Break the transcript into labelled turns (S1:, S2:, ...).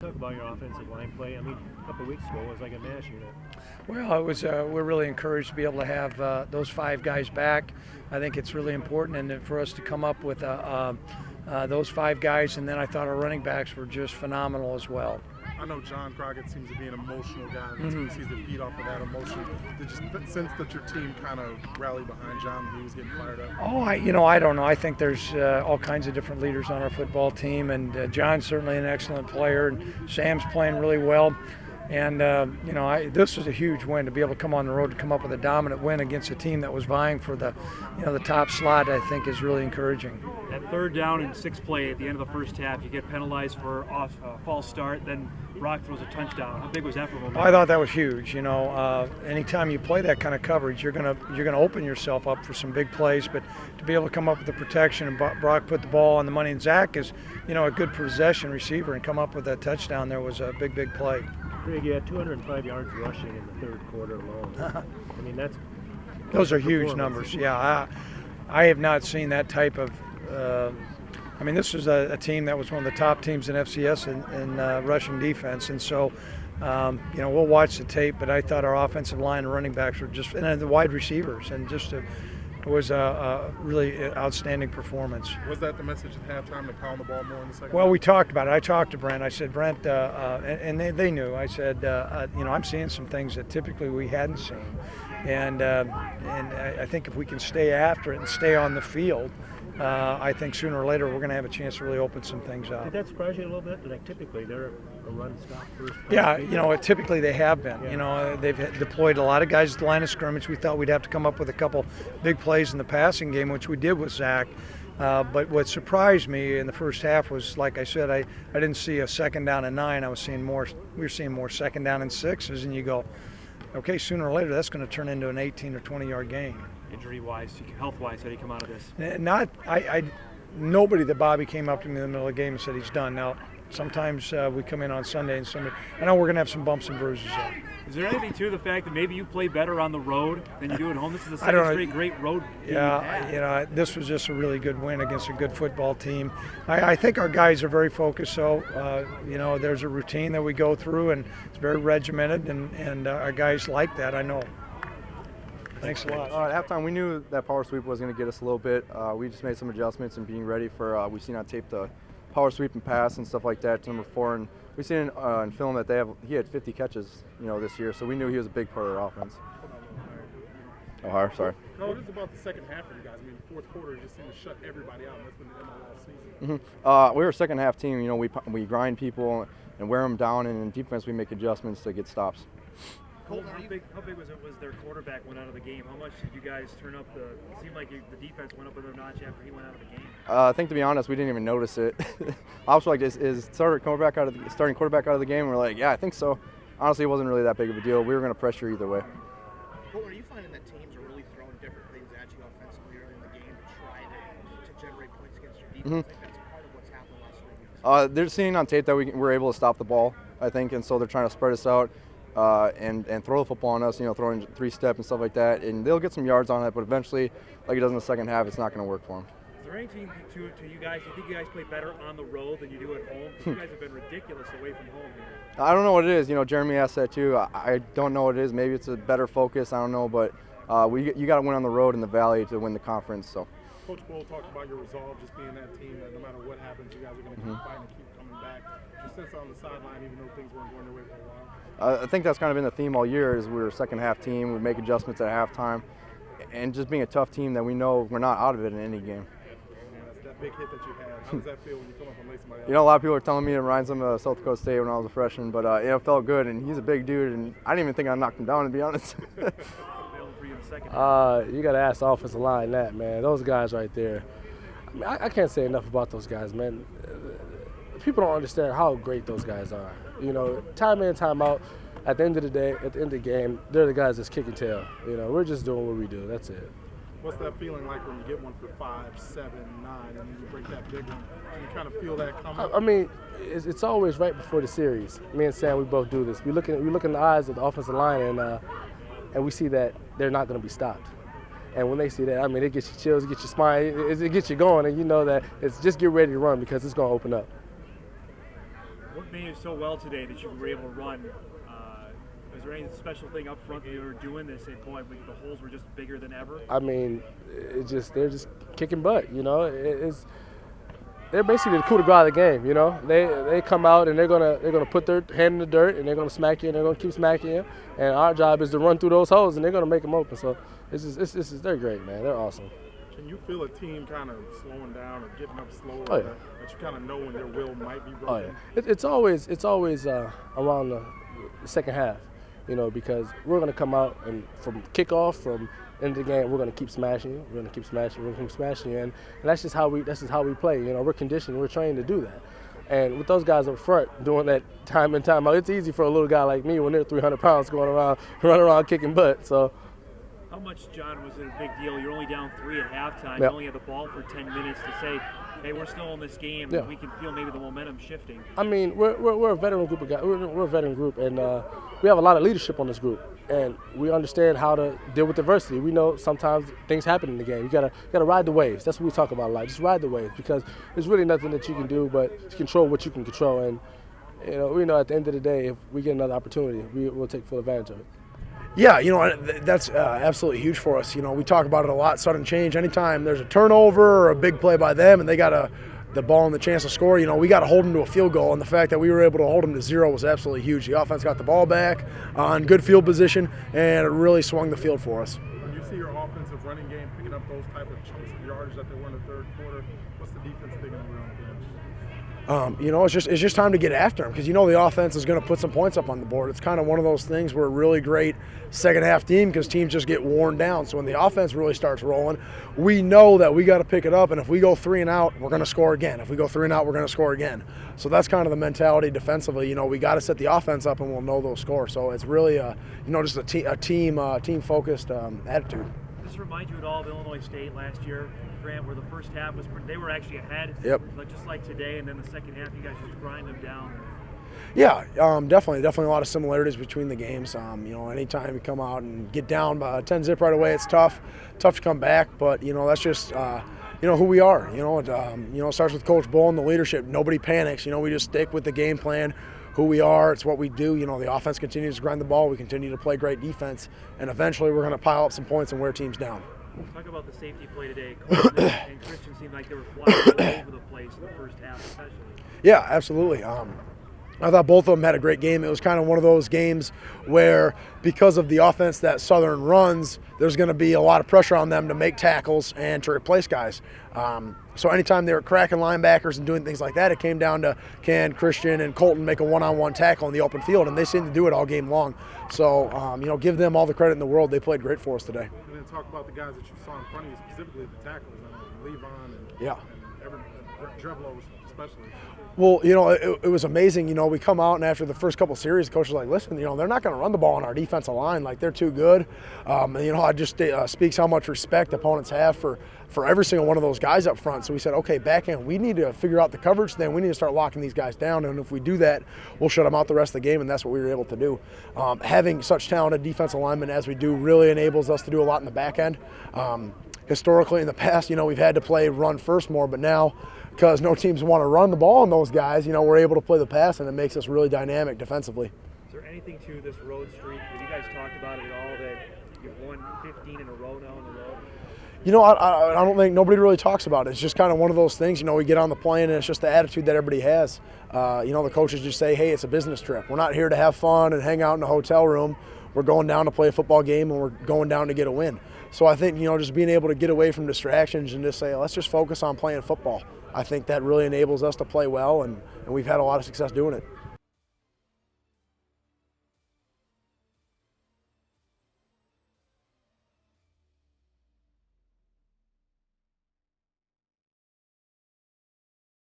S1: talk about your offensive line play? I mean, a couple of weeks ago it was like a mash unit.
S2: Well, it was. We're really encouraged to be able to have those 5 guys back. I think it's really important, and for us to come up with those 5 guys. And then I thought our running backs were just phenomenal as well.
S3: I know John Crockett seems to be an emotional guy. The team sees the feed off of that emotion. Did you sense that your team kind of rallied behind John when he was getting fired up?
S2: Oh, I don't know. I think there's all kinds of different leaders on our football team, and John's certainly an excellent player, and Sam's playing really well. And, this was a huge win to be able to come on the road to come up with a dominant win against a team that was vying for the top slot. I think is really encouraging.
S4: That 3rd down and 6 play at the end of the first half, you get penalized for false start, then Brock throws a touchdown. How big was that for him?
S2: I thought that was huge. Anytime you play that kind of coverage, you're gonna open yourself up for some big plays. But to be able to come up with the protection and Brock put the ball on the money, and Zach is, a good possession receiver, and come up with that touchdown there was a big play.
S1: Craig, you had 205 yards rushing in the 3rd quarter alone. I mean,
S2: those are huge numbers. Yeah, I have not seen that type of. This was a team that was one of the top teams in FCS in rushing defense, and so we'll watch the tape. But I thought our offensive line and running backs were just, and the wide receivers, and it was a really outstanding performance.
S3: Was that the message at halftime, to pound the ball more in the second?
S2: Well, we talked about it. I talked to Brent. I said, Brent, and they knew. I said, I'm seeing some things that typically we hadn't seen, and I think if we can stay after it and stay on the field, I think sooner or later we're going to have a chance to really open some things out.
S1: Did that surprise you a little bit? Like typically they're a run-stop first.
S2: Yeah, typically they have been. Yeah. They've deployed a lot of guys at the line of scrimmage. We thought we'd have to come up with a couple big plays in the passing game, which we did with Zach. But what surprised me in the first half was, like I said, I didn't see a 2nd down and 9. We were seeing more 2nd down and 6s, and you go, okay, sooner or later that's going to turn into an 18 or 20-yard gain.
S4: Injury-wise, health-wise, how do you come out of this?
S2: Nobody that Bobby came up to me in the middle of the game and said he's done. Now, sometimes we come in on Sunday and Sunday. I know we're going to have some bumps and bruises there.
S4: Is there anything to the fact that maybe you play better on the road than you do at home? This is the second straight great road game.
S2: Yeah, this was just a really good win against a good football team. I think our guys are very focused. So, there's a routine that we go through, and it's very regimented, and our guys like that, I know. Thanks a lot.
S5: At halftime, we knew that power sweep was going to get us a little bit. We just made some adjustments and being ready for, we've seen on tape the power sweep and pass and stuff like that to number 4. And we've seen in film that he had 50 catches, this year. So we knew he was a big part of their offense. Sorry.
S3: No, what is about the second half for you guys? I mean, the 4th quarter just seemed to shut everybody out. That's been the MO all season.
S5: We were a second half team. We grind people and wear them down, and in defense we make adjustments to get stops.
S4: Colton, how big was their quarterback went out of the game? How much did you guys turn up it seemed like the defense went up another notch after he went out of the game?
S5: I think, to be honest, we didn't even notice it. I was like, is starting quarterback out of the game? And we're like, yeah, I think so. Honestly, it wasn't really that big of a deal. We were going to pressure either way.
S6: Colton, are you finding that teams are really throwing different things at you offensively early in the game to try to generate points against your defense? I think that's part of what's happened last week.
S5: They're seeing on tape that we were able to stop the ball, I think, and so they're trying to spread us out. And throw the football on us, throwing 3-step and stuff like that, and they'll get some yards on it, but eventually, like it does in the second half, it's not going to work for them.
S4: Is there anything to you guys? Do you think you guys play better on the road than you do at home? You guys have been ridiculous away from home here.
S5: I don't know what it is. Jeremy asked that too. I don't know what it is. Maybe it's a better focus. I don't know, but you got to win on the road in the Valley to win the conference. So.
S3: Coach Bohl talked about your resolve, just being that team that no matter what happens, you guys are going to keep fighting and keep coming back. Just sense on the sideline, even though things weren't going their way for a while.
S5: I think that's kind of been the theme all year. Is we're a second half team. We make adjustments at halftime, and just being a tough team that we know we're not out of it in any game.
S3: Yeah, that's that big hit that you had. How does that feel when you come up and lay somebody else?
S5: A lot of people are telling me it reminds them of South Dakota State when I was a freshman, but it felt good. And he's a big dude, and I didn't even think I knocked him down, to be honest.
S7: You got to ask the offensive line that, man. Those guys right there. I can't say enough about those guys, man. People don't understand how great those guys are. Time in, time out, at the end of the day, at the end of the game, they're the guys that's kicking tail. We're just doing what we do. That's it.
S3: What's that feeling like when you get one for 5, 7, 9, and you break that big one? Do you kind of feel that coming?
S7: I mean, it's always right before the series. Me and Sam, we both do this. We look in the eyes of the offensive line, and we see that they're not going to be stopped. And when they see that, I mean, it gets you chills, it gets you smiling, it gets you going, and you know that it's just get ready to run because it's going to open up.
S4: What made it so well today that you were able to run. Was there any special thing up front that you were doing that said, boy, the holes were just bigger than ever?
S7: I mean, they're just kicking butt, you know. They're basically the coup de grace of the game, you know. They come out and they're gonna put their hand in the dirt and they're gonna smack you and they're gonna keep smacking you. And our job is to run through those holes and they're gonna make them open. So they're great, man. They're awesome.
S3: Can you feel a team kind of slowing down or getting up slower?
S7: Oh, yeah.
S3: That you kind of know when their will might be broken?
S7: Oh yeah, it's always around the second half, you know, because we're gonna come out and from kickoff, from end of the game, we're gonna keep smashing you. We're gonna keep smashing you. We're gonna keep smashing you, and that's just how we play. You know, we're conditioned. We're trained to do that. And with those guys up front doing that time and time out, it's easy for a little guy like me when they're 300 pounds running around kicking butt. So.
S4: How much, John, was it a big deal? You're only down 3 at halftime.
S7: Yep.
S4: You only had the ball for 10 minutes to say, hey, we're still in this game.
S7: Yeah.
S4: And we can feel maybe the momentum shifting.
S7: I mean, we're a veteran group of guys. We're a veteran group, and we have a lot of leadership on this group, and we understand how to deal with adversity. We know sometimes things happen in the game. You gotta ride the waves. That's what we talk about a lot. Just ride the waves, because there's really nothing that you can do but control what you can control. And you know, we know at the end of the day, if we get another opportunity, we'll take full advantage of it.
S2: Yeah, you know, that's absolutely huge for us. You know, we talk about it a lot, sudden change. Anytime there's a turnover or a big play by them and they got the ball and the chance to score, you know, we got to hold them to a field goal. And the fact that we were able to hold them to 0 was absolutely huge. The offense got the ball back on good field position, and it really swung the field for us.
S3: When you see your offensive running game picking up those type of chunks of yardage that they were in the third quarter, what's the defense thinking around the bench?
S2: You know, it's just time to get after them, because you know the offense is going to put some points up on the board. It's kind of one of those things where a really great second half team, because teams just get worn down. So when the offense really starts rolling, we know that we got to pick it up, and if we go 3 and out, we're going to score again. If we go 3 and out, we're going to score again. So that's kind of the mentality defensively. You know, we got to set the offense up, and we'll know those scores. So it's really you know, just a team focused attitude.
S4: Does this remind you at all of Illinois State last year, Grant, where the first half was they were actually ahead?
S2: Yep.
S4: But just like today, and then the second half, you guys just grind them down.
S2: Yeah, definitely a lot of similarities between the games. You know, anytime you come out and get down by 10-zip right away, it's tough to come back. But you know, that's just you know, who we are. You know, it starts with Coach Bohl and the leadership. Nobody panics. You know, we just stick with the game plan. Who we are, it's what we do. You know, the offense continues to grind the ball. We continue to play great defense, and eventually we're going to pile up some points and wear teams down.
S4: Talk about the safety play today. Colton and Christian seemed like they were flying all over the place in the first half, especially.
S2: Yeah, absolutely. I thought both of them had a great game. It was kind of one of those games where, because of the offense that Southern runs, there's going to be a lot of pressure on them to make tackles and to replace guys. So anytime they were cracking linebackers and doing things like that, it came down to, can Christian and Colton make a one-on-one tackle in the open field, and they seemed to do it all game long. So, you know, give them all the credit in the world. They played great for us today.
S3: And then talk about the guys that you saw in front of you, specifically the tackles, Levon and Drevlo especially.
S2: Well, you know, it was amazing. You know, we come out, and after the first couple series, the coach was like, listen, you know, they're not going to run the ball on our defensive line. Like, they're too good. And, you know, it just speaks how much respect opponents have for every single one of those guys up front. So we said, okay, backhand, we need to figure out the coverage, then we need to start locking these guys down. And if we do that, we'll shut them out the rest of the game, and that's what we were able to do. Having such talented defensive linemen as we do really enables us to do a lot in the back end. Historically, in the past, you know, we've had to play run first more, but now, because no teams want to run the ball on those guys, you know, we're able to play the pass, and it makes us really dynamic defensively.
S4: Is there anything to this road streak? Have you guys talked about it at all, that you've won 15 in a row now on the road?
S2: You know, I don't think nobody really talks about it. It's just kind of one of those things, you know, we get on the plane and it's just the attitude that everybody has. You know, the coaches just say, hey, it's a business trip. We're not here to have fun and hang out in a hotel room. We're going down to play a football game, and we're going down to get a win. So I think, you know, just being able to get away from distractions and just say, let's just focus on playing football. I think that really enables us to play well, and we've had a lot of success doing it.